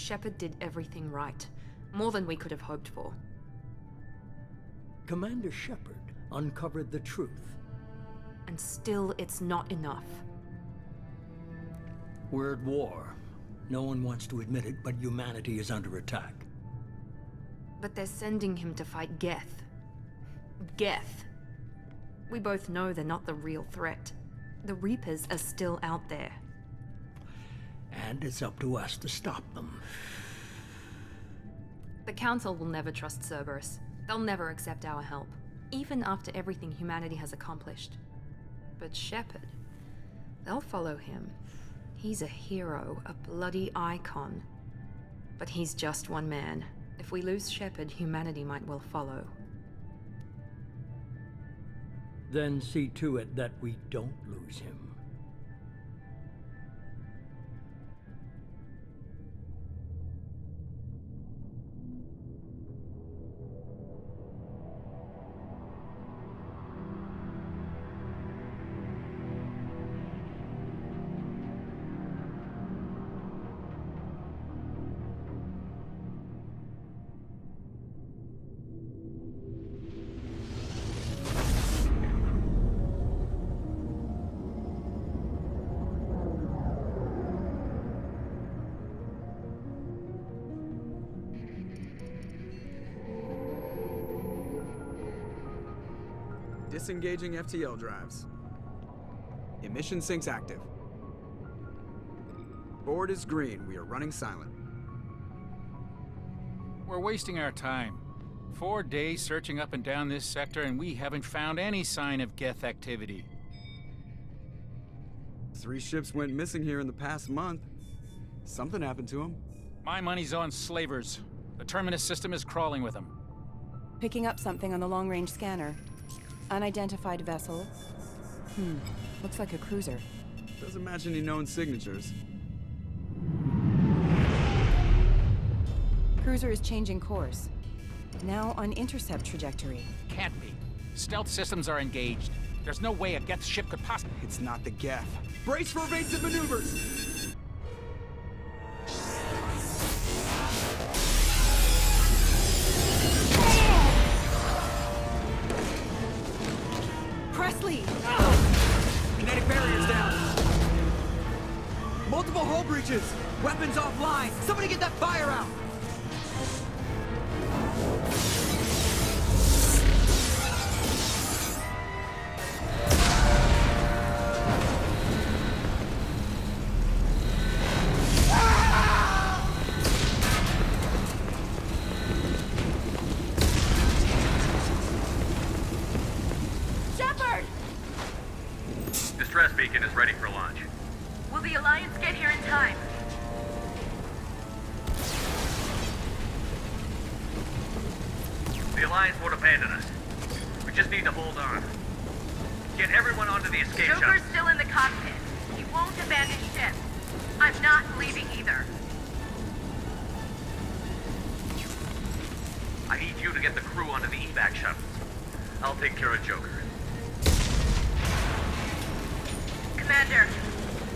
Sheppard did everything right. More than we could have hoped for. Commander Sheppard uncovered the truth. And still, it's not enough. We're at war. No one wants to admit it, but humanity is under attack. But they're sending him to fight Geth. Geth. We both know they're not the real threat. The Reapers are still out there. And it's up to us to stop them. The Council will never trust Cerberus. They'll never accept our help, even after everything humanity has accomplished. But Sheppard, they'll follow him. He's a hero, a bloody icon. But he's just one man. If we lose Sheppard, humanity might well follow. Then see to it that we don't lose him. Disengaging FTL drives. Emission sinks active. Board is green. We are running silent. We're wasting our time. 4 days searching up and down this sector, and we haven't found any sign of Geth activity. 3 ships went missing here in the past month. Something happened to them. My money's on slavers. The Terminus system is crawling with them. Picking up something on the long-range scanner. Unidentified vessel. Looks like a cruiser. Doesn't match any known signatures. Cruiser is changing course. Now on intercept trajectory. Can't be. Stealth systems are engaged. There's no way a Geth ship could possibly... It's not the Geth. Brace for evasive maneuvers! Presley! Kinetic barriers down. Multiple hull breaches. Weapons offline. Somebody get that fire out. Distress beacon is ready for launch. Will the Alliance get here in time? The Alliance won't abandon us. We just need to hold on. Get everyone onto the escape shuttle. Joker's still in the cockpit. He won't abandon ship. I'm not leaving either. I need you to get the crew onto the evac shuttles. I'll take care of Joker. Commander.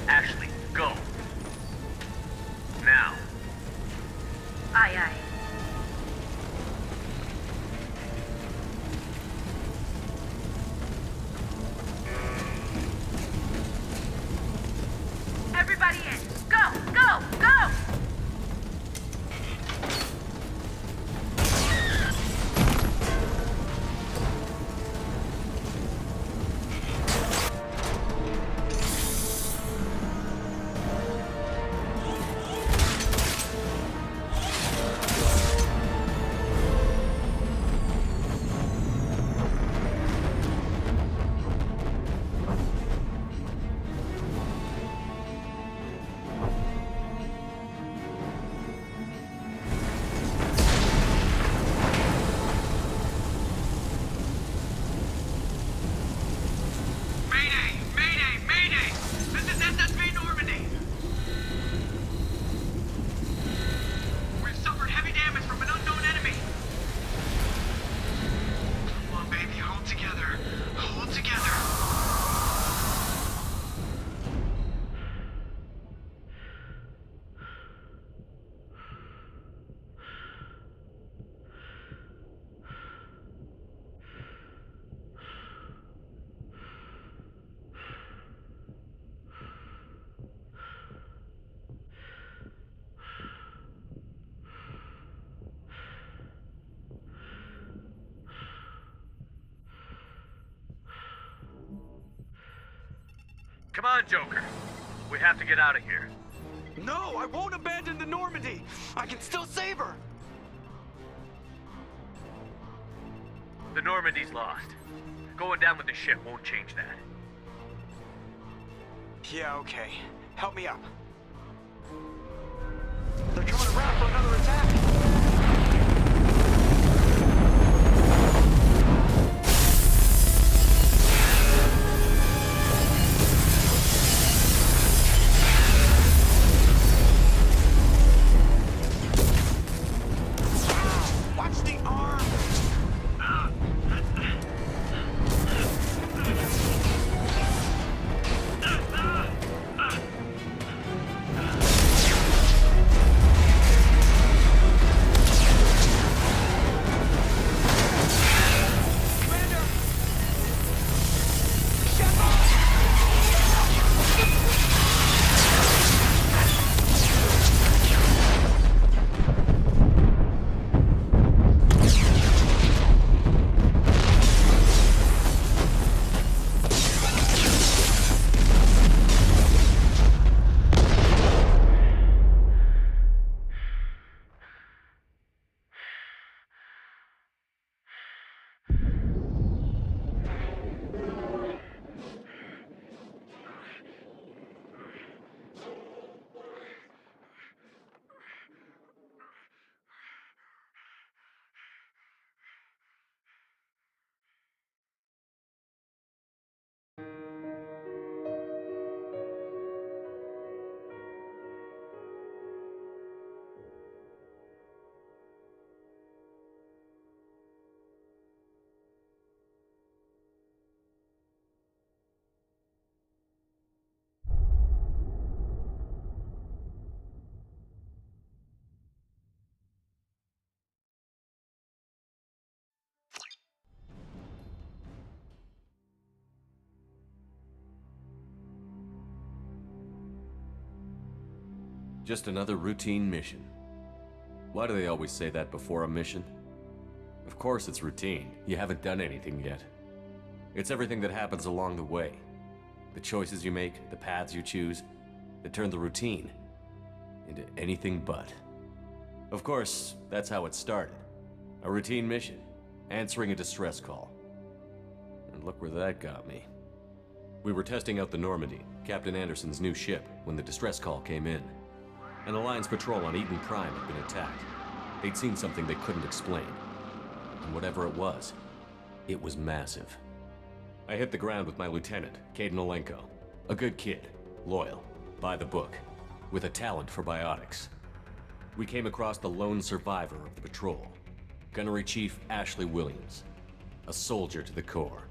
Ashley, go. Now. Aye, aye. Everybody in. Go, go, go! Come on, Joker. We have to get out of here. No, I won't abandon the Normandy. I can still save her. The Normandy's lost. Going down with the ship won't change that. Yeah, okay. Help me up. They're coming around for another attack. Watch the arm! Just another routine mission. Why do they always say that before a mission? Of course it's routine. You haven't done anything yet. It's everything that happens along the way. The choices you make, the paths you choose, that turn the routine into anything but. Of course, that's how it started. A routine mission, answering a distress call. And look where that got me. We were testing out the Normandy, Captain Anderson's new ship, when the distress call came in. An Alliance patrol on Eden Prime had been attacked. They'd seen something they couldn't explain. And whatever it was massive. I hit the ground with my lieutenant, Caden Olenko. A good kid, loyal, by the book, with a talent for biotics. We came across the lone survivor of the patrol, Gunnery Chief Ashley Williams. A soldier to the core.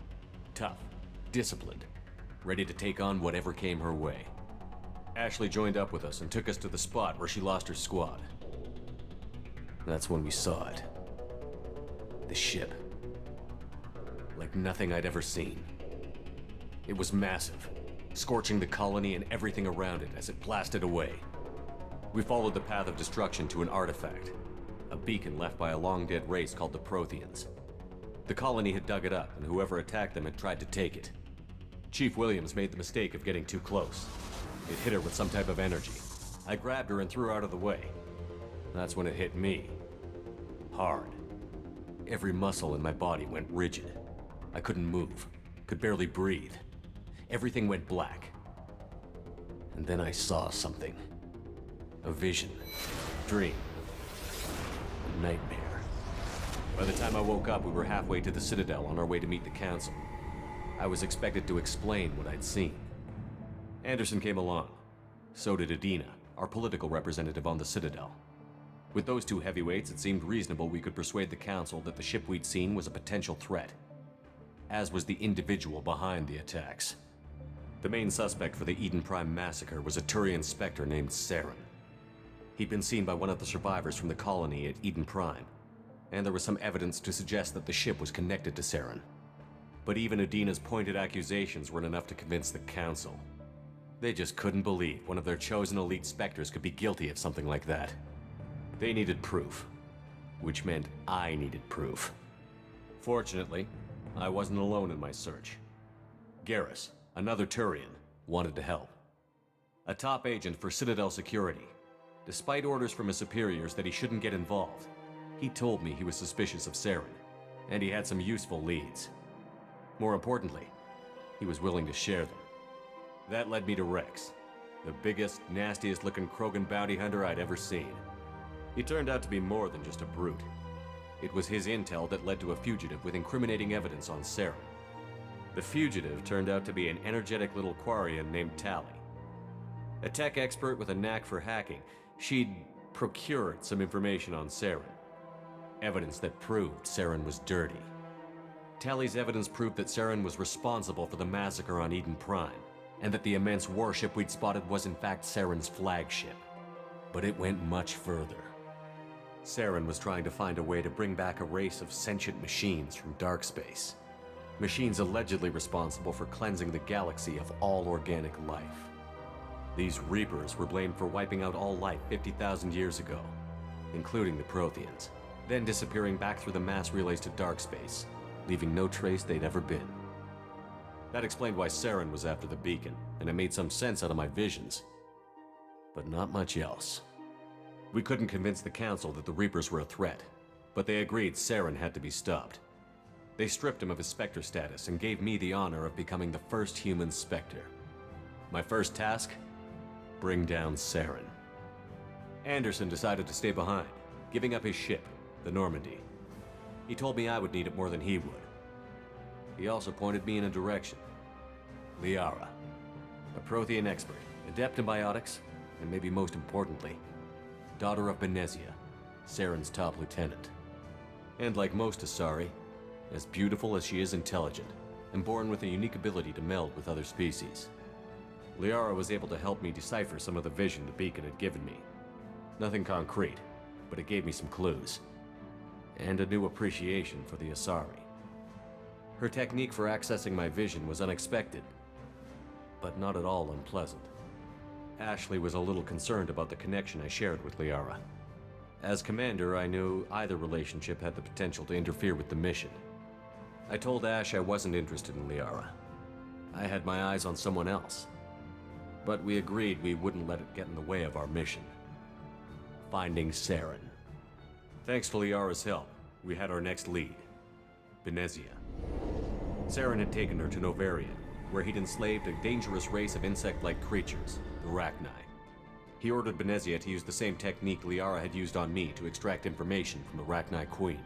Tough, disciplined, ready to take on whatever came her way. Ashley joined up with us and took us to the spot where she lost her squad. That's when we saw it. The ship. Like nothing I'd ever seen. It was massive, scorching the colony and everything around it as it blasted away. We followed the path of destruction to an artifact, a beacon left by a long-dead race called the Protheans. The colony had dug it up, and whoever attacked them had tried to take it. Chief Williams made the mistake of getting too close. It hit her with some type of energy. I grabbed her and threw her out of the way. That's when it hit me. Hard. Every muscle in my body went rigid. I couldn't move, could barely breathe. Everything went black. And then I saw something. A vision. Dream. A nightmare. By the time I woke up, we were halfway to the Citadel on our way to meet the Council. I was expected to explain what I'd seen. Anderson came along. So did Adina, our political representative on the Citadel. With those two heavyweights, it seemed reasonable we could persuade the Council that the ship we'd seen was a potential threat, as was the individual behind the attacks. The main suspect for the Eden Prime massacre was a Turian Spectre named Saren. He'd been seen by one of the survivors from the colony at Eden Prime, and there was some evidence to suggest that the ship was connected to Saren. But even Adina's pointed accusations weren't enough to convince the Council. They just couldn't believe one of their chosen elite Spectres could be guilty of something like that. They needed proof, which meant I needed proof. Fortunately, I wasn't alone in my search. Garrus, another Turian, wanted to help. A top agent for Citadel Security. Despite orders from his superiors that he shouldn't get involved, he told me he was suspicious of Saren, and he had some useful leads. More importantly, he was willing to share them. That led me to Rex, the biggest, nastiest looking Krogan bounty hunter I'd ever seen. He turned out to be more than just a brute. It was his intel that led to a fugitive with incriminating evidence on Saren. The fugitive turned out to be an energetic little Quarian named Tally. A tech expert with a knack for hacking, she'd procured some information on Saren. Evidence that proved Saren was dirty. Tally's evidence proved that Saren was responsible for the massacre on Eden Prime, and that the immense warship we'd spotted was in fact Saren's flagship. But it went much further. Saren was trying to find a way to bring back a race of sentient machines from dark space. Machines allegedly responsible for cleansing the galaxy of all organic life. These Reapers were blamed for wiping out all life 50,000 years ago, including the Protheans, then disappearing back through the mass relays to dark space, leaving no trace they'd ever been. That explained why Saren was after the beacon, and it made some sense out of my visions. But not much else. We couldn't convince the Council that the Reapers were a threat, but they agreed Saren had to be stopped. They stripped him of his Spectre status and gave me the honor of becoming the first human Spectre. My first task? Bring down Saren. Anderson decided to stay behind, giving up his ship, the Normandy. He told me I would need it more than he would. He also pointed me in a direction. Liara, a Prothean expert, adept in biotics, and maybe most importantly, daughter of Benezia, Saren's top lieutenant. And like most Asari, as beautiful as she is intelligent, and born with a unique ability to meld with other species. Liara was able to help me decipher some of the vision the beacon had given me. Nothing concrete, but it gave me some clues. And a new appreciation for the Asari. Her technique for accessing my vision was unexpected, but not at all unpleasant. Ashley was a little concerned about the connection I shared with Liara. As commander, I knew either relationship had the potential to interfere with the mission. I told Ash I wasn't interested in Liara. I had my eyes on someone else. But we agreed we wouldn't let it get in the way of our mission. Finding Saren. Thanks to Liara's help, we had our next lead, Benezia. Saren had taken her to Novaria, where he'd enslaved a dangerous race of insect-like creatures, the Rachni. He ordered Benezia to use the same technique Liara had used on me to extract information from the Rachni Queen.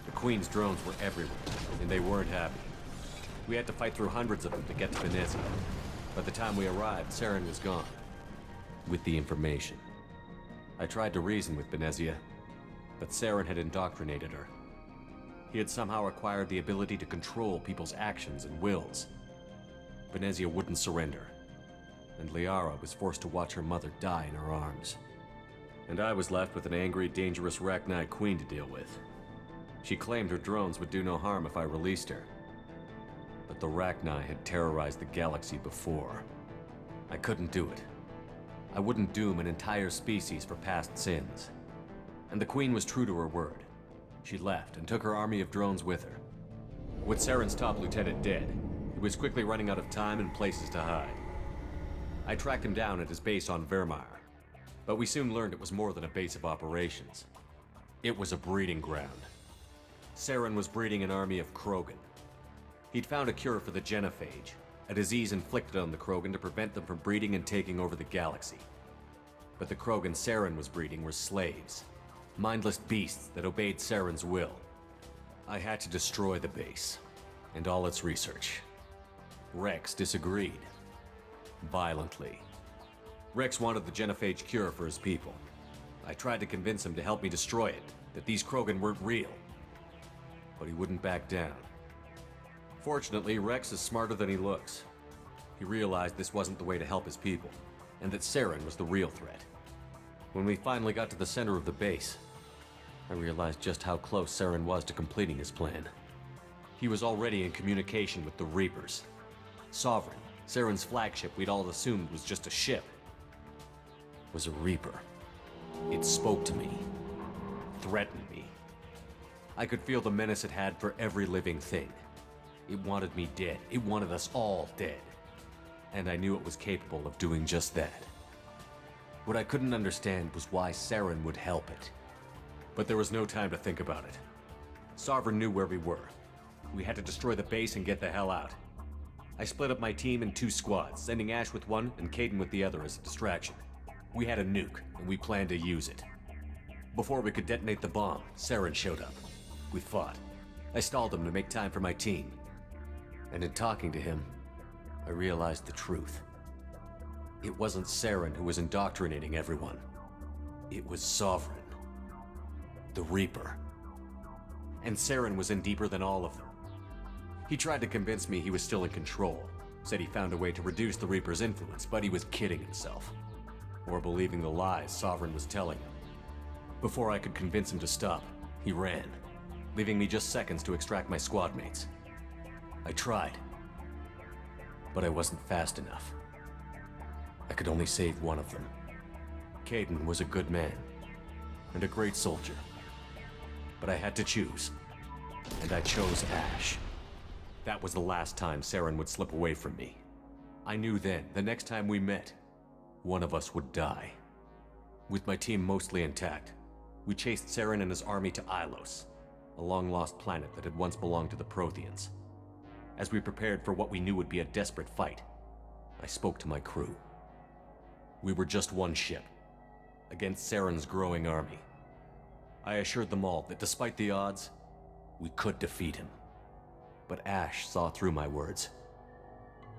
The Queen's drones were everywhere, and they weren't happy. We had to fight through hundreds of them to get to Benezia. By the time we arrived, Saren was gone. With the information. I tried to reason with Benezia, but Saren had indoctrinated her. He had somehow acquired the ability to control people's actions and wills. Benezia wouldn't surrender, and Liara was forced to watch her mother die in her arms. And I was left with an angry, dangerous Rachni Queen to deal with. She claimed her drones would do no harm if I released her. But the Rachni had terrorized the galaxy before. I couldn't do it. I wouldn't doom an entire species for past sins. And the Queen was true to her word. She left and took her army of drones with her. With Saren's top lieutenant dead, he was quickly running out of time and places to hide. I tracked him down at his base on Vermeer, but we soon learned it was more than a base of operations. It was a breeding ground. Saren was breeding an army of Krogan. He'd found a cure for the genophage, a disease inflicted on the Krogan to prevent them from breeding and taking over the galaxy. But the Krogan Saren was breeding were slaves, mindless beasts that obeyed Saren's will. I had to destroy the base, and all its research. Rex disagreed. Violently. Rex wanted the genophage cure for his people. I tried to convince him to help me destroy it, that these Krogan weren't real. But he wouldn't back down. Fortunately, Rex is smarter than he looks. He realized this wasn't the way to help his people, and that Saren was the real threat. When we finally got to the center of the base, I realized just how close Saren was to completing his plan. He was already in communication with the Reapers. Sovereign, Saren's flagship we'd all assumed was just a ship, was a Reaper. It spoke to me, threatened me. I could feel the menace it had for every living thing. It wanted me dead. It wanted us all dead. and I knew it was capable of doing just that. What I couldn't understand was why Saren would help it. But there was no time to think about it. Sovereign knew where we were. We had to destroy the base and get the hell out. I split up my team in 2 squads, sending Ash with one and Caden with the other as a distraction. We had a nuke, and we planned to use it. Before we could detonate the bomb, Saren showed up. We fought. I stalled him to make time for my team. And in talking to him, I realized the truth. It wasn't Saren who was indoctrinating everyone. It was Sovereign. The Reaper. And Saren was in deeper than all of them. He tried to convince me he was still in control, said he found a way to reduce the Reaper's influence, but he was kidding himself. Or believing the lies Sovereign was telling him. Before I could convince him to stop, he ran, leaving me just seconds to extract my squad mates. I tried, but I wasn't fast enough. I could only save one of them. Caden was a good man, and a great soldier. But I had to choose, and I chose Ash. That was the last time Saren would slip away from me. I knew then, the next time we met, one of us would die. With my team mostly intact, we chased Saren and his army to Ilos, a long-lost planet that had once belonged to the Protheans. As we prepared for what we knew would be a desperate fight, I spoke to my crew. We were just one ship, against Saren's growing army. I assured them all that despite the odds, we could defeat him. But Ash saw through my words.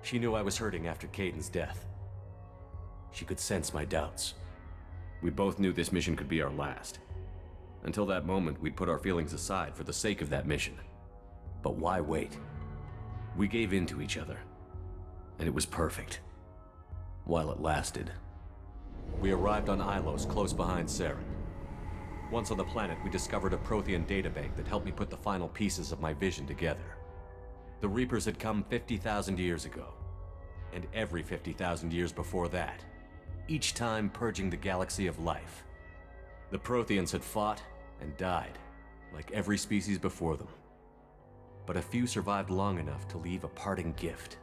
She knew I was hurting after Caden's death. She could sense my doubts. We both knew this mission could be our last. Until that moment, we'd put our feelings aside for the sake of that mission. But why wait? We gave in to each other, and it was perfect. While it lasted. We arrived on Ilos, close behind Saren. Once on the planet, we discovered a Prothean databank that helped me put the final pieces of my vision together. The Reapers had come 50,000 years ago, and every 50,000 years before that, each time purging the galaxy of life. The Protheans had fought and died, like every species before them. But a few survived long enough to leave a parting gift.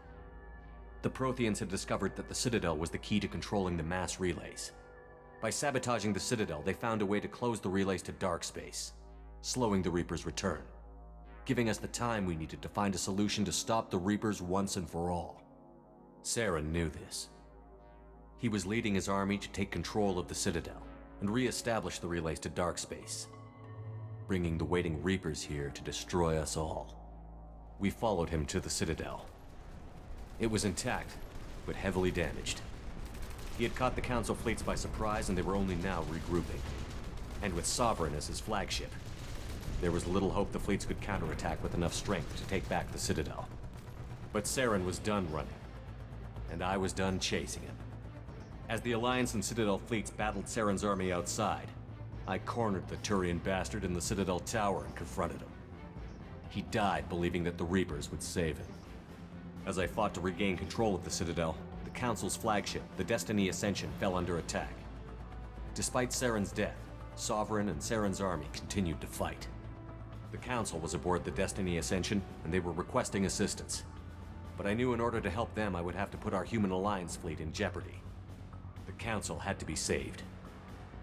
The Protheans had discovered that the Citadel was the key to controlling the mass relays. By sabotaging the Citadel, they found a way to close the relays to dark space, slowing the Reaper's return, giving us the time we needed to find a solution to stop the Reapers once and for all. Saren knew this. He was leading his army to take control of the Citadel and re-establish the relays to dark space, bringing the waiting Reapers here to destroy us all. We followed him to the Citadel. It was intact, but heavily damaged. He had caught the Council fleets by surprise, and they were only now regrouping. And with Sovereign as his flagship, there was little hope the fleets could counterattack with enough strength to take back the Citadel. But Saren was done running, and I was done chasing him. As the Alliance and Citadel fleets battled Saren's army outside, I cornered the Turian bastard in the Citadel tower and confronted him. He died believing that the Reapers would save him. As I fought to regain control of the Citadel, the Council's flagship, the Destiny Ascension, fell under attack. Despite Saren's death, Sovereign and Saren's army continued to fight. The Council was aboard the Destiny Ascension, and they were requesting assistance. But I knew in order to help them, I would have to put our human Alliance fleet in jeopardy. The Council had to be saved.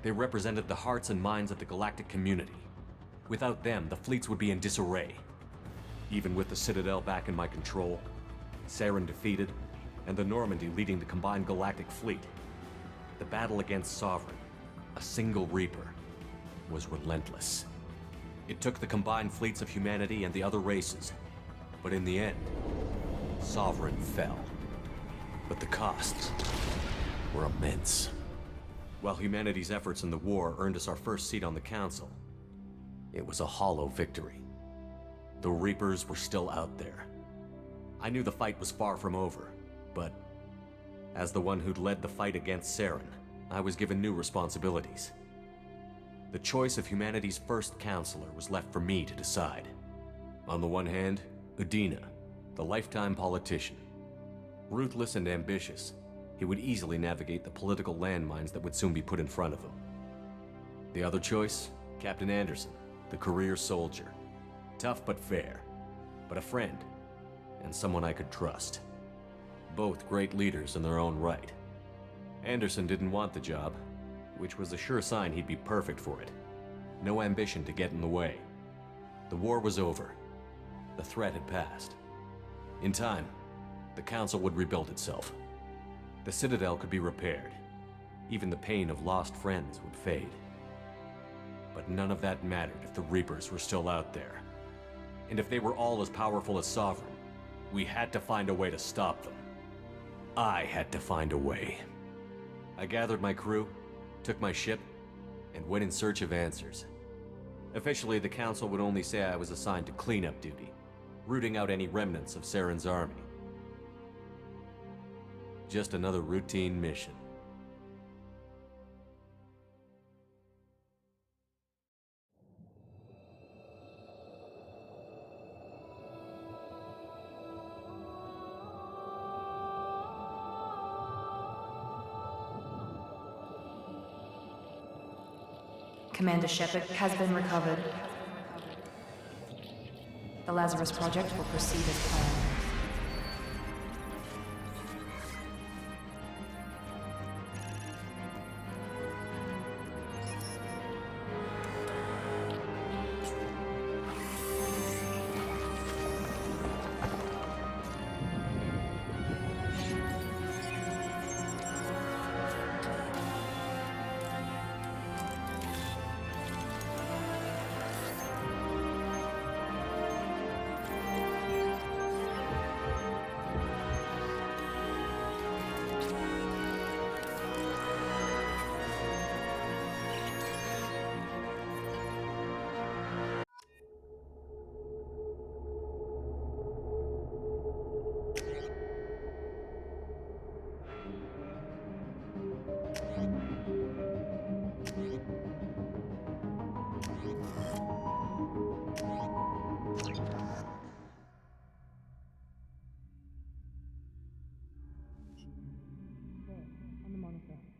They represented the hearts and minds of the galactic community. Without them, the fleets would be in disarray. Even with the Citadel back in my control, Saren defeated, and the Normandy leading the combined galactic fleet, the battle against Sovereign, a single Reaper, was relentless. It took the combined fleets of humanity and the other races, but in the end, Sovereign fell. But the costs were immense. While humanity's efforts in the war earned us our first seat on the Council, it was a hollow victory. The Reapers were still out there. I knew the fight was far from over, but as the one who'd led the fight against Saren, I was given new responsibilities. The choice of humanity's first counselor was left for me to decide. On the one hand, Udina, the lifetime politician. Ruthless and ambitious, he would easily navigate the political landmines that would soon be put in front of him. The other choice, Captain Anderson, the career soldier. Tough but fair, but a friend, and someone I could trust. both great leaders in their own right. Anderson didn't want the job, which was a sure sign he'd be perfect for it. No ambition to get in the way. The war was over. The threat had passed. In time, the Council would rebuild itself. The Citadel could be repaired. Even the pain of lost friends would fade. But none of that mattered if the Reapers were still out there. And if they were all as powerful as Sovereign, we had to find a way to stop them. I had to find a way. I gathered my crew, took my ship, and went in search of answers. Officially, the Council would only say I was assigned to cleanup duty, rooting out any remnants of Saren's army. Just another routine mission. Commander Sheppard has been recovered. The Lazarus Project will proceed as planned.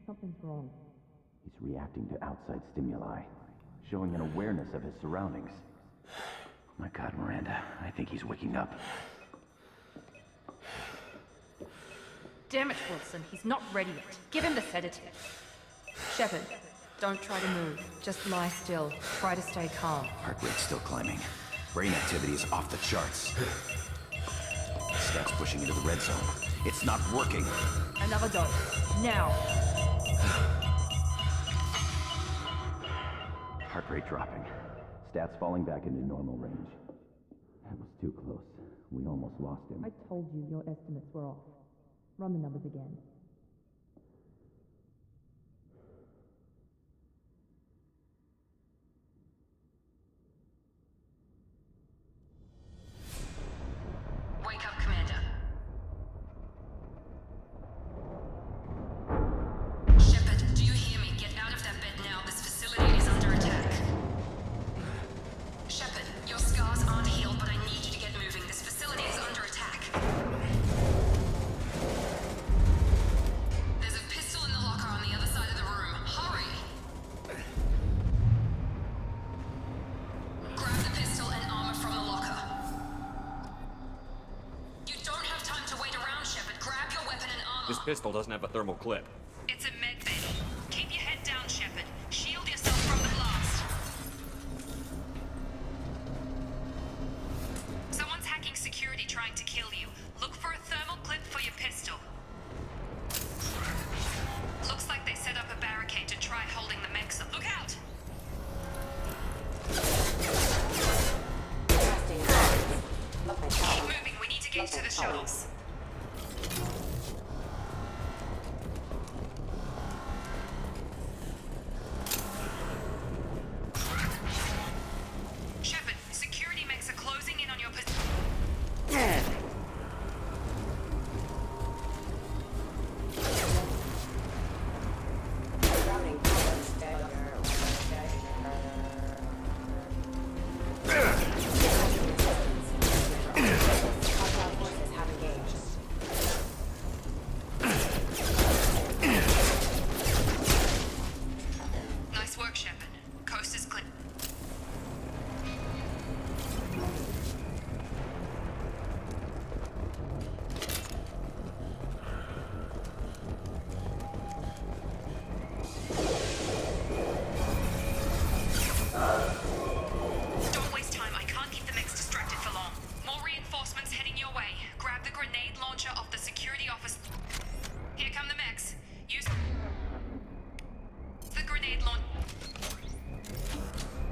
Something's wrong. He's reacting to outside stimuli, showing an awareness of his surroundings. My God, Miranda, I think he's waking up. Damn it, Wilson, he's not ready yet. Give him the sedative. Sheppard, don't try to move. Just lie still. Try to stay calm. Heart rate's still climbing. Brain activity is off the charts. Stats pushing into the red zone. It's not working. Another dose. Now. Heart rate dropping. Stats falling back into normal range. That was too close. We almost lost him. I told you your estimates were off. Run the numbers again. Wake up, Commander. Sheppard, do you hear me? Get out of that bed now. This facility is under attack. Sheppard, your scars aren't healed, but I need you to get moving. This facility is under attack. There's a pistol in the locker on the other side of the room. Hurry! Grab the pistol and armor from the locker. You don't have time to wait around, Sheppard. Grab your weapon and armor. This pistol doesn't have a thermal clip. It's a medbay. Keep your head down, Sheppard. Shield yourself from the blast. Someone's hacking security trying to kill you. Look for a thermal clip for your pistol. Looks like they set up a barricade to try holding the mechs up. Look out! Keep moving. We need to get to the shuttles.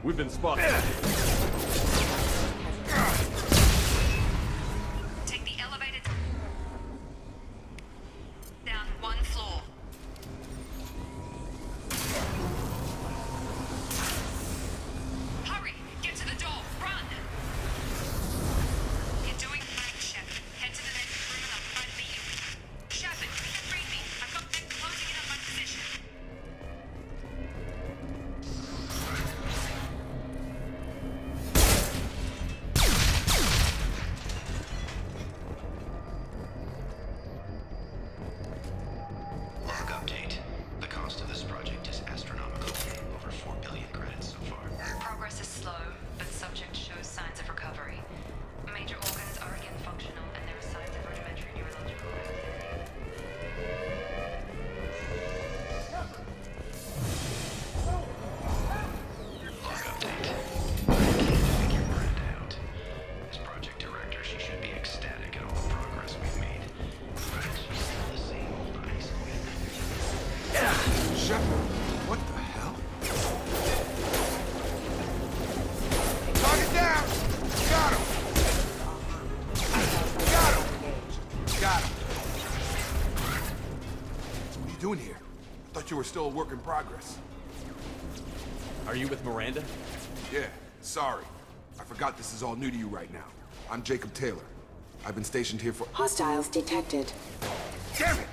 We've been spotted. Take the elevator down one floor. Hurry! Get to the door! Run! You're doing fine, Sheppard. Head to the next room and I'll try to meet you. Sheppard, read me. I've got men closing in on my position. Log update. The cost of this project is astronomical. Over 4 billion credits so far. Progress is slow, but subject shows signs of recovery. Major organs are again functional, and there are signs of rudimentary neurological activity. Log update. I can't figure Miranda out. As project director, she should be ecstatic at all the progress we've made. But she's still the same old ice queen. Sheppard, what the hell? Target down! Got him! Got him! Got him! What are you doing here? I thought you were still a work in progress. Are you with Miranda? Yeah, sorry. I forgot this is all new to you right now. I'm Jacob Taylor. I've been stationed here for— Hostiles detected. Damn it!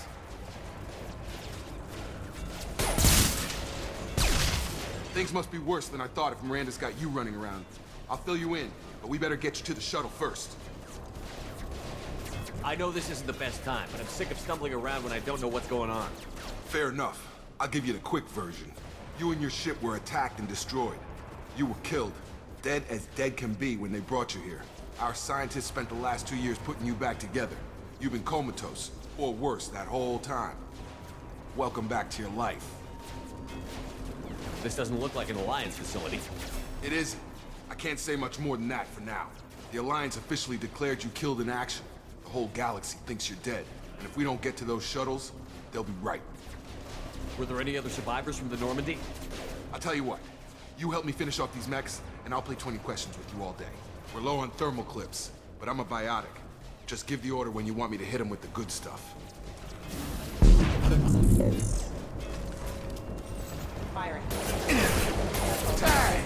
Things must be worse than I thought if Miranda's got you running around. I'll fill you in, but we better get you to the shuttle first. I know this isn't the best time, but I'm sick of stumbling around when I don't know what's going on. Fair enough. I'll give you the quick version. You and your ship were attacked and destroyed. You were killed. Dead as dead can be when they brought you here. Our scientists spent the last 2 years putting you back together. You've been comatose, or worse, that whole time. Welcome back to your life. This doesn't look like an Alliance facility. It isn't. I can't say much more than that for now. The Alliance officially declared you killed in action. The whole galaxy thinks you're dead. And if we don't get to those shuttles, they'll be right. Were there any other survivors from the Normandy? I'll tell you what. You help me finish off these mechs, and I'll play 20 questions with you all day. We're low on thermal clips, but I'm a biotic. Just give the order when you want me to hit them with the good stuff. Firing. Tag!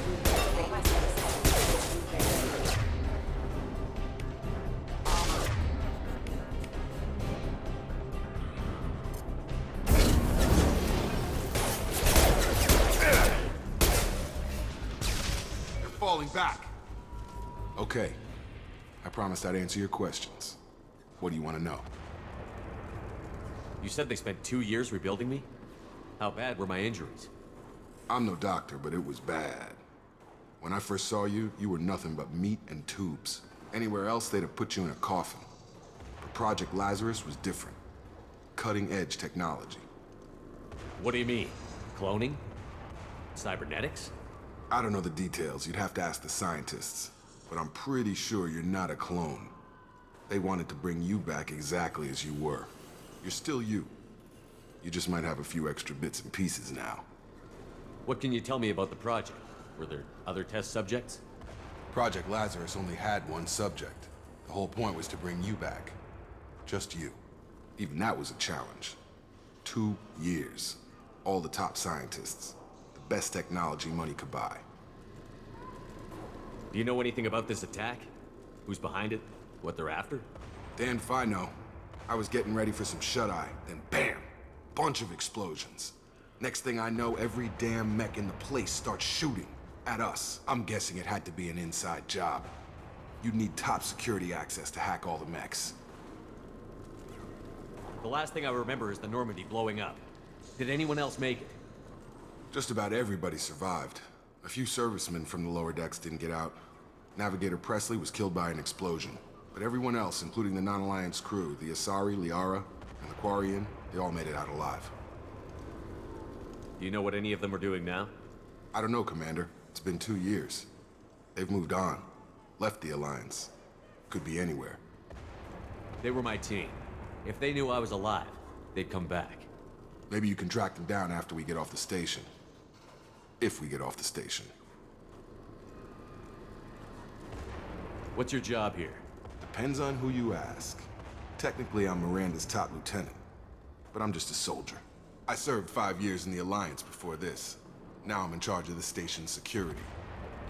They're falling back. Okay. I promised I'd answer your questions. What do you want to know? You said they spent 2 years rebuilding me? How bad were my injuries? I'm no doctor, but it was bad. When I first saw you, you were nothing but meat and tubes. Anywhere else, they'd have put you in a coffin. But Project Lazarus was different. Cutting-edge technology. What do you mean? Cloning? Cybernetics? I don't know the details. You'd have to ask the scientists. But I'm pretty sure you're not a clone. They wanted to bring you back exactly as you were. You're still you. You just might have a few extra bits and pieces now. What can you tell me about the project? Were there other test subjects? Project Lazarus only had one subject. The whole point was to bring you back. Just you. Even that was a challenge. 2 years. All the top scientists. The best technology money could buy. Do you know anything about this attack? Who's behind it? What they're after? Damn if I know. I was getting ready for some shut-eye, then bam! Bunch of explosions. Next thing I know, every damn mech in the place starts shooting. At us. I'm guessing it had to be an inside job. You'd need top security access to hack all the mechs. The last thing I remember is the Normandy blowing up. Did anyone else make it? Just about everybody survived. A few servicemen from the lower decks didn't get out. Navigator Presley was killed by an explosion. But everyone else, including the non-Alliance crew, the Asari, Liara, and the Quarian, they all made it out alive. Do you know what any of them are doing now? I don't know, Commander. It's been 2 years. They've moved on. Left the Alliance. Could be anywhere. They were my team. If they knew I was alive, they'd come back. Maybe you can track them down after we get off the station. If we get off the station. What's your job here? Depends on who you ask. Technically, I'm Miranda's top lieutenant, but I'm just a soldier. I served 5 years in the Alliance before this. Now I'm in charge of the station's security.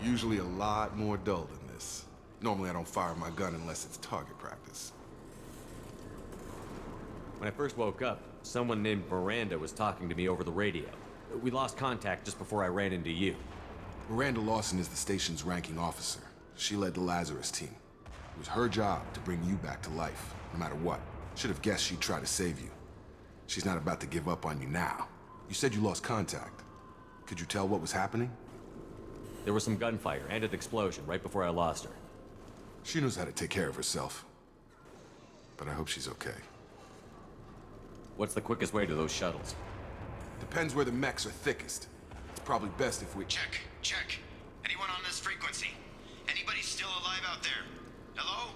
Usually a lot more dull than this. Normally I don't fire my gun unless it's target practice. When I first woke up, someone named Miranda was talking to me over the radio. We lost contact just before I ran into you. Miranda Lawson is the station's ranking officer. She led the Lazarus team. It was her job to bring you back to life, no matter what. Should have guessed she'd try to save you. She's not about to give up on you now. You said you lost contact. Could you tell what was happening? There was some gunfire and an explosion right before I lost her. She knows how to take care of herself. But I hope she's okay. What's the quickest way to those shuttles? Depends where the mechs are thickest. It's probably best if we... Check. Anyone on this frequency? Anybody still alive out there? Hello?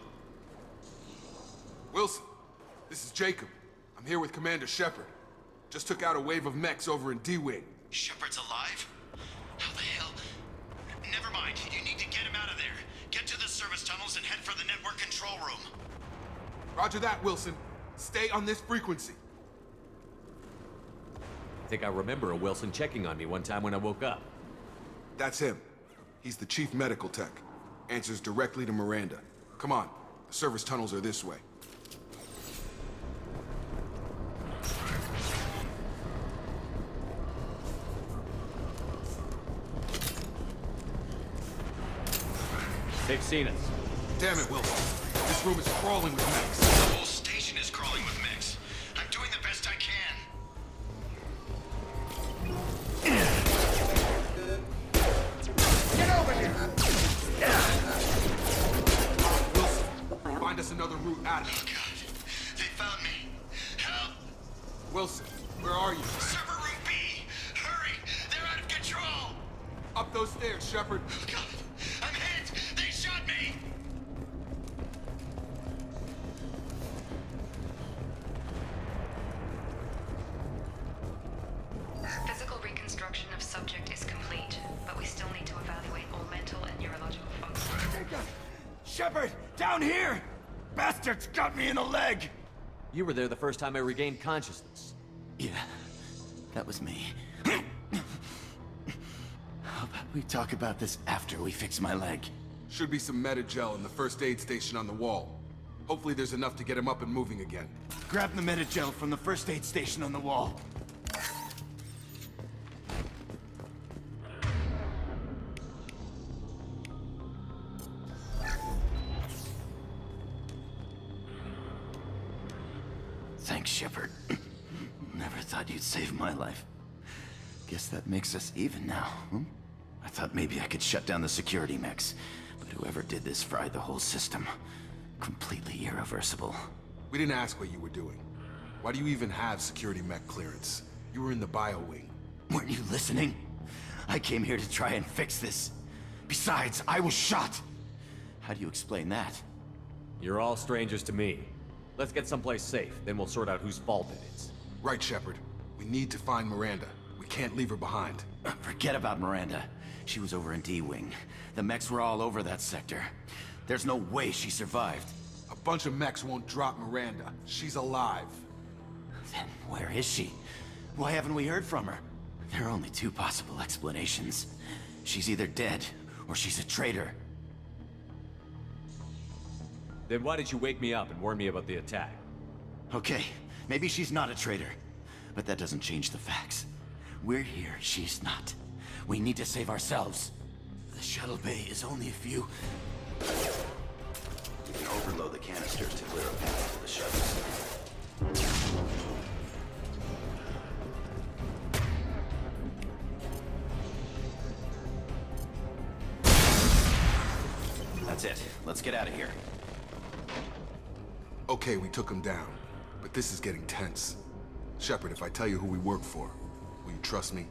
Wilson, this is Jacob. I'm here with Commander Sheppard. Just took out a wave of mechs over in D-Wing. Sheppard's alive? How the hell? Never mind. You need to get him out of there. Get to the service tunnels and head for the network control room. Roger that, Wilson. Stay on this frequency. I think I remember a Wilson checking on me one time when I woke up. That's him. He's the chief medical tech. Answers directly to Miranda. Come on. The service tunnels are this way. They've seen us. Damn it, Wilson. This room is crawling with mechs. The whole station is crawling with mechs. I'm doing the best I can. Get over here! Wilson, find us another route out of here. Oh, God. They found me. Help! Wilson, where are you? Server room B! Hurry! They're out of control! Up those stairs, Sheppard. Oh, God. I'm hit! They shot me! Physical reconstruction of subject is complete, but we still need to evaluate all mental and neurological functions. Sheppard! Down here! Bastards got me in the leg! You were there the first time I regained consciousness. Yeah, that was me. How about we talk about this after we fix my leg? Should be some Metagel in the first aid station on the wall. Hopefully there's enough to get him up and moving again. Grab the Metagel from the first aid station on the wall. Thanks, Sheppard. Never thought you'd save my life. Guess that makes us even now, hmm? I thought maybe I could shut down the security mechs, but whoever did this fried the whole system. Completely irreversible. We didn't ask what you were doing. Why do you even have security mech clearance? You were in the bio wing. Weren't you listening? I came here to try and fix this. Besides, I was shot. How do you explain that? You're all strangers to me. Let's get someplace safe, then we'll sort out whose fault it is. Right, Sheppard. We need to find Miranda. We can't leave her behind. Forget about Miranda. She was over in D-Wing. The mechs were all over that sector. There's no way she survived. A bunch of mechs won't drop Miranda. She's alive. Then where is she? Why haven't we heard from her? There are only two possible explanations. She's either dead, or she's a traitor. Then why did you wake me up and warn me about the attack? Okay, maybe she's not a traitor. But that doesn't change the facts. We're here, she's not. We need to save ourselves. The shuttle bay is only a few... You can overload the canisters to clear a path to the shuttles. That's it. Let's get out of here. Okay, we took him down. But this is getting tense. Sheppard, if I tell you who we work for, will you trust me?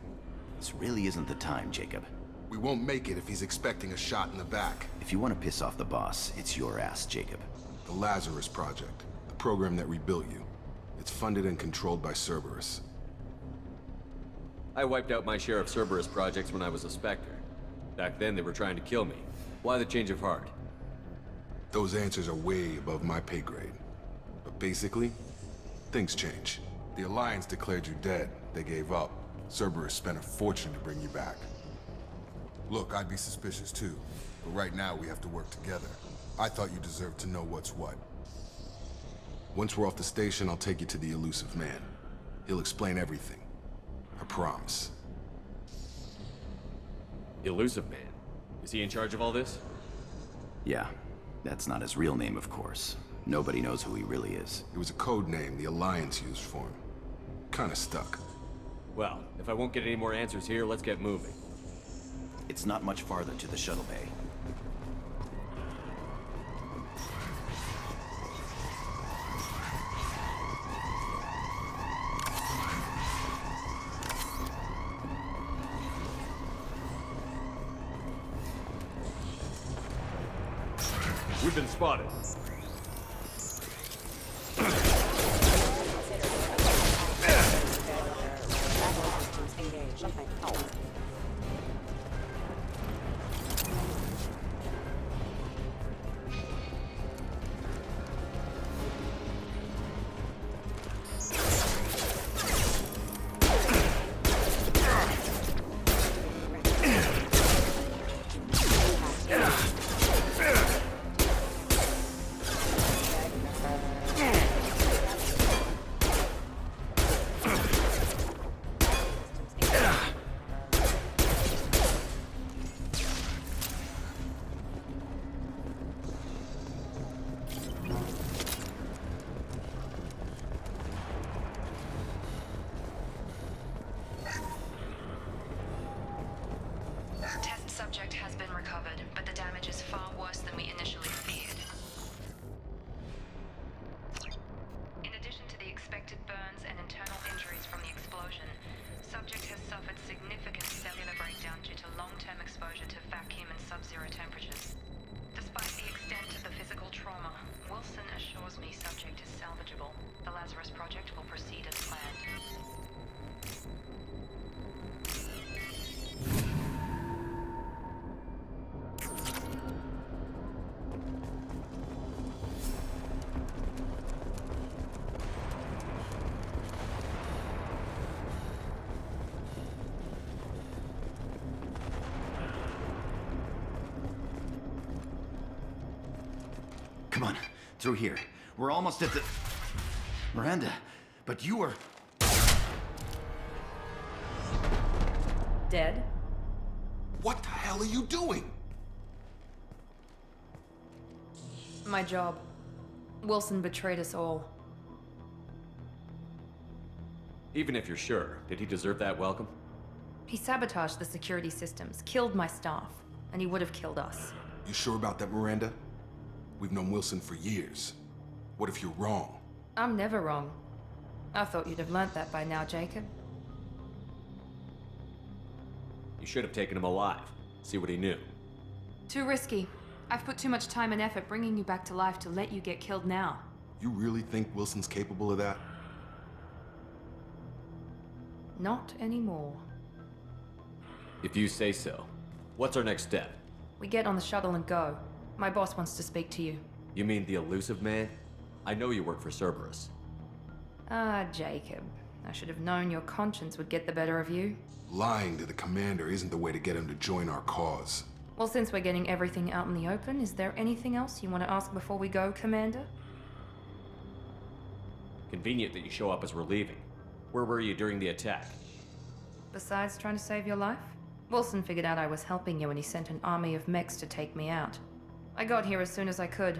This really isn't the time, Jacob. We won't make it if he's expecting a shot in the back. If you want to piss off the boss, it's your ass, Jacob. The Lazarus Project. The program that rebuilt you. It's funded and controlled by Cerberus. I wiped out my share of Cerberus projects when I was a Spectre. Back then they were trying to kill me. Why the change of heart? Those answers are way above my pay grade. But basically, things change. The Alliance declared you dead. They gave up. Cerberus spent a fortune to bring you back. Look, I'd be suspicious too. But right now, we have to work together. I thought you deserved to know what's what. Once we're off the station, I'll take you to the elusive man. He'll explain everything. I promise. Elusive Man? Is he in charge of all this? Yeah. That's not his real name, of course. Nobody knows who he really is. It was a code name the Alliance used for him. Kinda stuck. Well, if I won't get any more answers here, let's get moving. It's not much farther to the shuttle bay. We've been spotted. Subject has been recovered, but the damage is far worse than we initially feared. In addition to the expected burns and internal injuries from the explosion, subject has suffered significant cellular breakdown due to long-term exposure to vacuum and sub-zero temperatures. Despite the extent of the physical trauma, Wilson assures me subject is salvageable. The Lazarus Project will proceed as planned. Come on, through here. We're almost at the... Miranda, but you were... Dead? What the hell are you doing? My job. Wilson betrayed us all. Even if you're sure, did he deserve that welcome? He sabotaged the security systems, killed my staff, and he would have killed us. You sure about that, Miranda? We've known Wilson for years. What if you're wrong? I'm never wrong. I thought you'd have learnt that by now, Jacob. You should have taken him alive. See what he knew. Too risky. I've put too much time and effort bringing you back to life to let you get killed now. You really think Wilson's capable of that? Not anymore. If you say so. What's our next step? We get on the shuttle and go. My boss wants to speak to you. You mean the elusive man? I know you work for Cerberus. Ah, Jacob. I should have known your conscience would get the better of you. Lying to the commander isn't the way to get him to join our cause. Well, since we're getting everything out in the open, is there anything else you want to ask before we go, Commander? Convenient that you show up as we're leaving. Where were you during the attack? Besides trying to save your life? Wilson figured out I was helping you and he sent an army of mechs to take me out. I got here as soon as I could.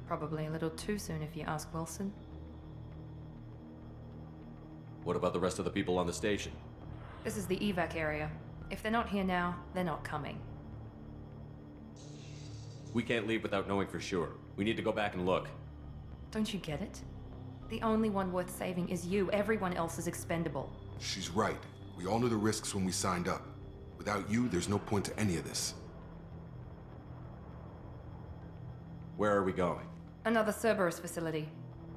Probably a little too soon if you ask Wilson. What about the rest of the people on the station? This is the evac area. If they're not here now, they're not coming. We can't leave without knowing for sure. We need to go back and look. Don't you get it? The only one worth saving is you. Everyone else is expendable. She's right. We all knew the risks when we signed up. Without you, there's no point to any of this. Where are we going? Another Cerberus facility.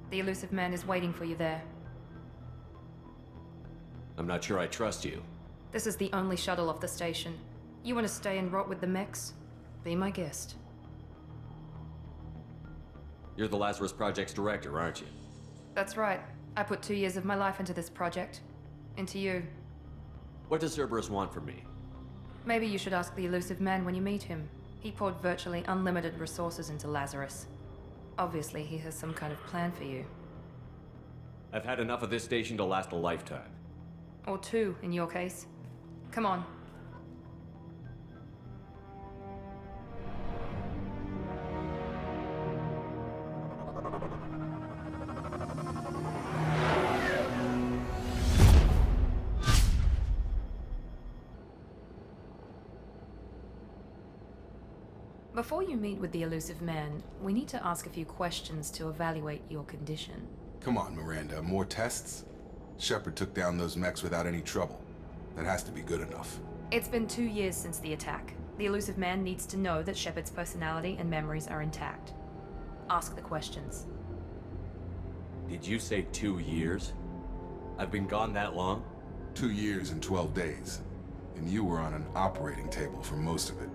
The elusive man is waiting for you there. I'm not sure I trust you. This is the only shuttle off the station. You want to stay and rot with the mechs? Be my guest. You're the Lazarus Project's director, aren't you? That's right. I put 2 years of my life into this project. Into you. What does Cerberus want from me? Maybe you should ask the elusive man when you meet him. He poured virtually unlimited resources into Lazarus. Obviously, he has some kind of plan for you. I've had enough of this station to last a lifetime. Or 2, in your case. Come on. Before you meet with the elusive man, we need to ask a few questions to evaluate your condition. Come on, Miranda, more tests? Sheppard took down those mechs without any trouble. That has to be good enough. It's been 2 years since the attack. The elusive man needs to know that Sheppard's personality and memories are intact. Ask the questions. Did you say 2 years? I've been gone that long? 2 years and 12 days. And you were on an operating table for most of it.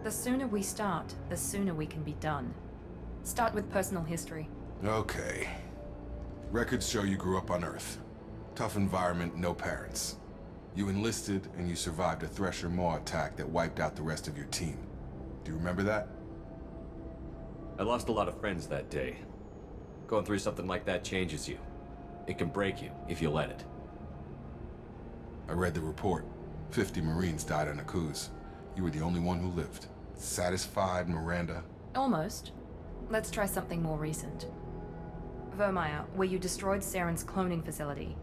The sooner we start, the sooner we can be done. Start with personal history. Okay. Records show you grew up on Earth. Tough environment, no parents. You enlisted and you survived a Thresher Maw attack that wiped out the rest of your team. Do you remember that? I lost a lot of friends that day. Going through something like that changes you. It can break you if you let it. I read the report. 50 Marines died on Akuz. You were the only one who lived. Satisfied, Miranda? Almost. Let's try something more recent. Vermeer, where you destroyed Saren's cloning facility.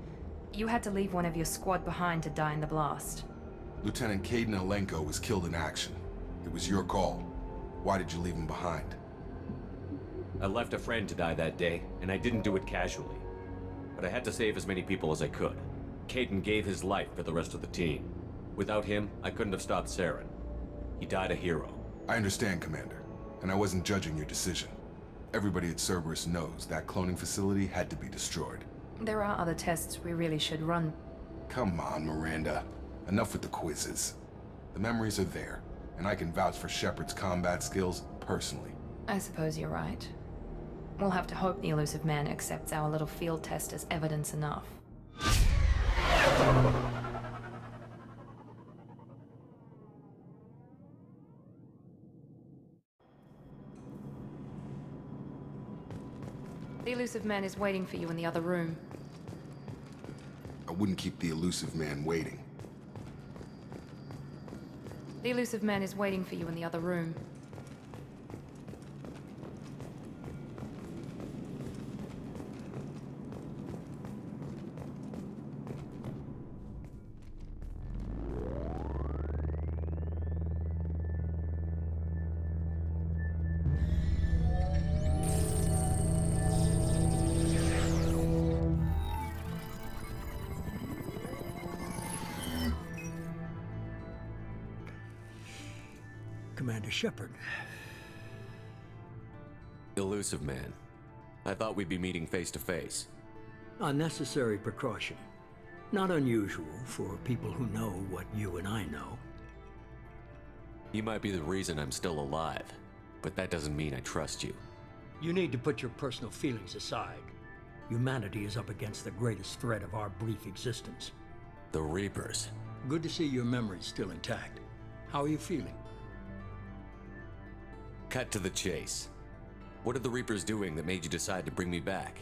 You had to leave one of your squad behind to die in the blast. Lieutenant Caden Alenko was killed in action. It was your call. Why did you leave him behind? I left a friend to die that day, and I didn't do it casually. But I had to save as many people as I could. Caden gave his life for the rest of the team. Without him, I couldn't have stopped Saren. He died a hero. I understand, Commander, and I wasn't judging your decision. Everybody at Cerberus knows that cloning facility had to be destroyed. There are other tests we really should run. Come on, Miranda. Enough with the quizzes. The memories are there, and I can vouch for Sheppard's combat skills personally. I suppose you're right. We'll have to hope the elusive man accepts our little field test as evidence enough. The elusive man is waiting for you in the other room. I wouldn't keep the elusive man waiting. The elusive man is waiting for you in the other room. Commander Sheppard. Elusive man. I thought we'd be meeting face to face. A necessary precaution. Not unusual for people who know what you and I know. You might be the reason I'm still alive, but that doesn't mean I trust you. You need to put your personal feelings aside. Humanity is up against the greatest threat of our brief existence. The Reapers. Good to see your memory's still intact. How are you feeling? Cut to the chase. What are the Reapers doing that made you decide to bring me back?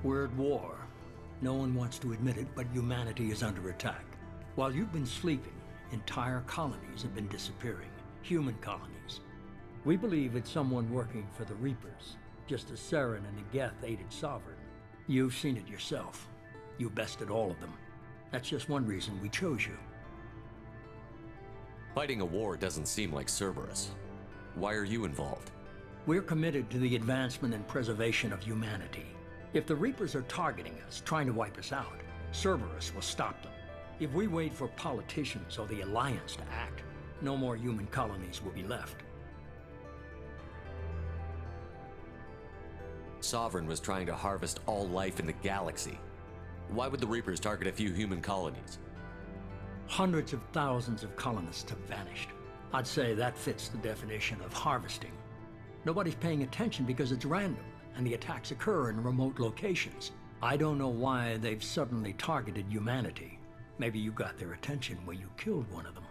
We're at war. No one wants to admit it, but humanity is under attack. While you've been sleeping, entire colonies have been disappearing. Human colonies. We believe it's someone working for the Reapers, just as Saren and the Geth aided Sovereign. You've seen it yourself. You bested all of them. That's just one reason we chose you. Fighting a war doesn't seem like Cerberus. Why are you involved? We're committed to the advancement and preservation of humanity. If the Reapers are targeting us, trying to wipe us out, Cerberus will stop them. If we wait for politicians or the Alliance to act, no more human colonies will be left. Sovereign was trying to harvest all life in the galaxy. Why would the Reapers target a few human colonies? Hundreds of thousands of colonists have vanished. I'd say that fits the definition of harvesting. Nobody's paying attention because it's random, and the attacks occur in remote locations. I don't know why they've suddenly targeted humanity. Maybe you got their attention when you killed one of them.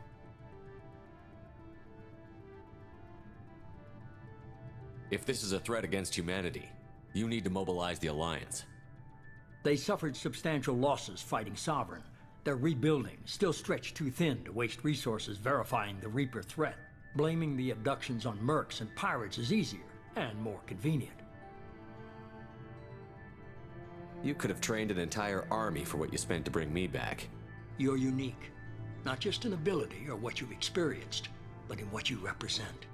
If this is a threat against humanity, you need to mobilize the Alliance. They suffered substantial losses fighting Sovereign. They're rebuilding, still stretched too thin to waste resources verifying the Reaper threat. Blaming the abductions on mercs and pirates is easier and more convenient. You could have trained an entire army for what you spent to bring me back. You're unique, not just in ability or what you've experienced, but in what you represent.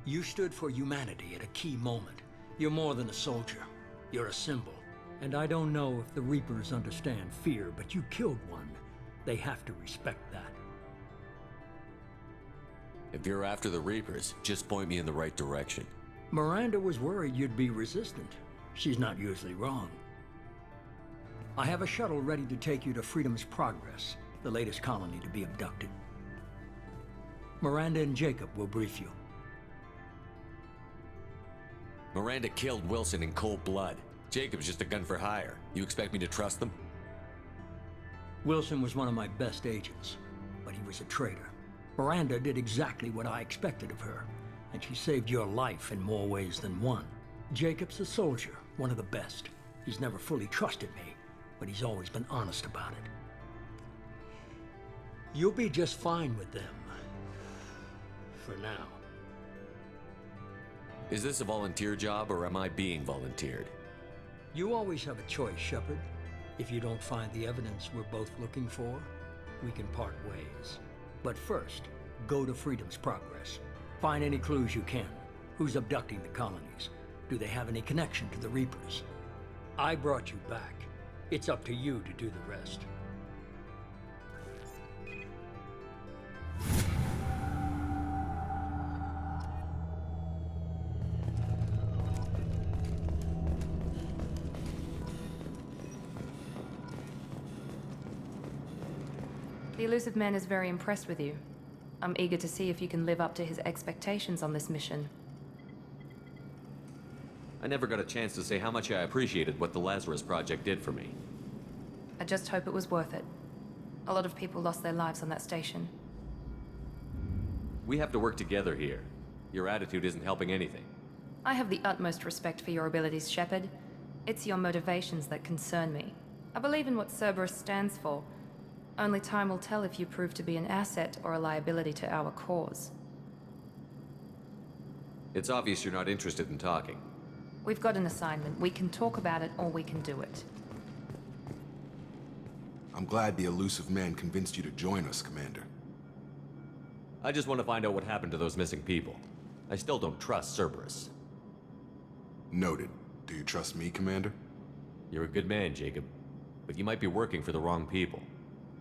You stood for humanity at a key moment. You're more than a soldier. You're a symbol. And I don't know if the Reapers understand fear, but you killed one. They have to respect that. If you're after the Reapers, just point me in the right direction. Miranda was worried you'd be resistant. She's not usually wrong. I have a shuttle ready to take you to Freedom's Progress, the latest colony to be abducted. Miranda and Jacob will brief you. Miranda killed Wilson in cold blood. Jacob's just a gun for hire. You expect me to trust them? Wilson was one of my best agents, but he was a traitor. Miranda did exactly what I expected of her, and she saved your life in more ways than one. Jacob's a soldier, one of the best. He's never fully trusted me, but he's always been honest about it. You'll be just fine with them. For now. Is this a volunteer job, or am I being volunteered? You always have a choice, Sheppard. If you don't find the evidence we're both looking for, we can part ways. But first, go to Freedom's Progress. Find any clues you can. Who's abducting the colonies? Do they have any connection to the Reapers? I brought you back. It's up to you to do the rest. The Elusive Man is very impressed with you. I'm eager to see if you can live up to his expectations on this mission. I never got a chance to say how much I appreciated what the Lazarus Project did for me. I just hope it was worth it. A lot of people lost their lives on that station. We have to work together here. Your attitude isn't helping anything. I have the utmost respect for your abilities, Sheppard. It's your motivations that concern me. I believe in what Cerberus stands for. Only time will tell if you prove to be an asset or a liability to our cause. It's obvious you're not interested in talking. We've got an assignment. We can talk about it or we can do it. I'm glad the Elusive Man convinced you to join us, Commander. I just want to find out what happened to those missing people. I still don't trust Cerberus. Noted. Do you trust me, Commander? You're a good man, Jacob. But you might be working for the wrong people.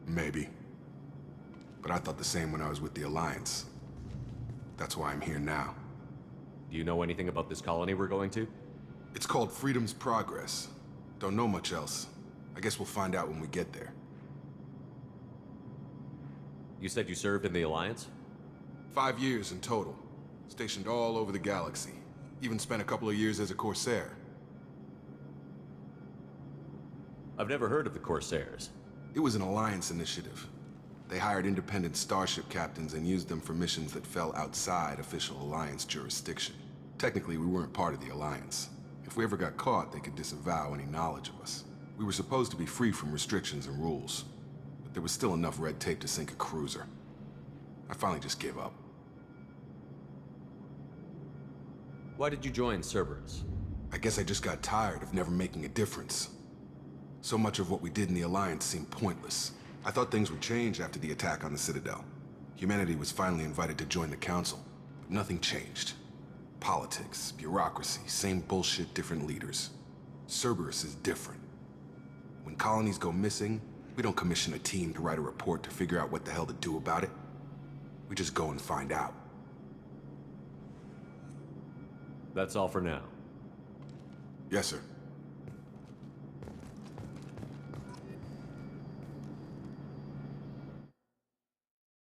Maybe. But I thought the same when I was with the Alliance. That's why I'm here now. Do you know anything about this colony we're going to? It's called Freedom's Progress. Don't know much else. I guess we'll find out when we get there. You said you served in the Alliance? 5 years in total. Stationed all over the galaxy. Even spent a couple of years as a Corsair. I've never heard of the Corsairs. It was an Alliance initiative. They hired independent starship captains and used them for missions that fell outside official Alliance jurisdiction. Technically, we weren't part of the Alliance. If we ever got caught, they could disavow any knowledge of us. We were supposed to be free from restrictions and rules, but there was still enough red tape to sink a cruiser. I finally just gave up. Why did you join Cerberus? I guess I just got tired of never making a difference. So much of what we did in the Alliance seemed pointless. I thought things would change after the attack on the Citadel. Humanity was finally invited to join the Council, but nothing changed. Politics, bureaucracy, same bullshit, different leaders. Cerberus is different. When colonies go missing, we don't commission a team to write a report to figure out what the hell to do about it. We just go and find out. That's all for now. Yes, sir.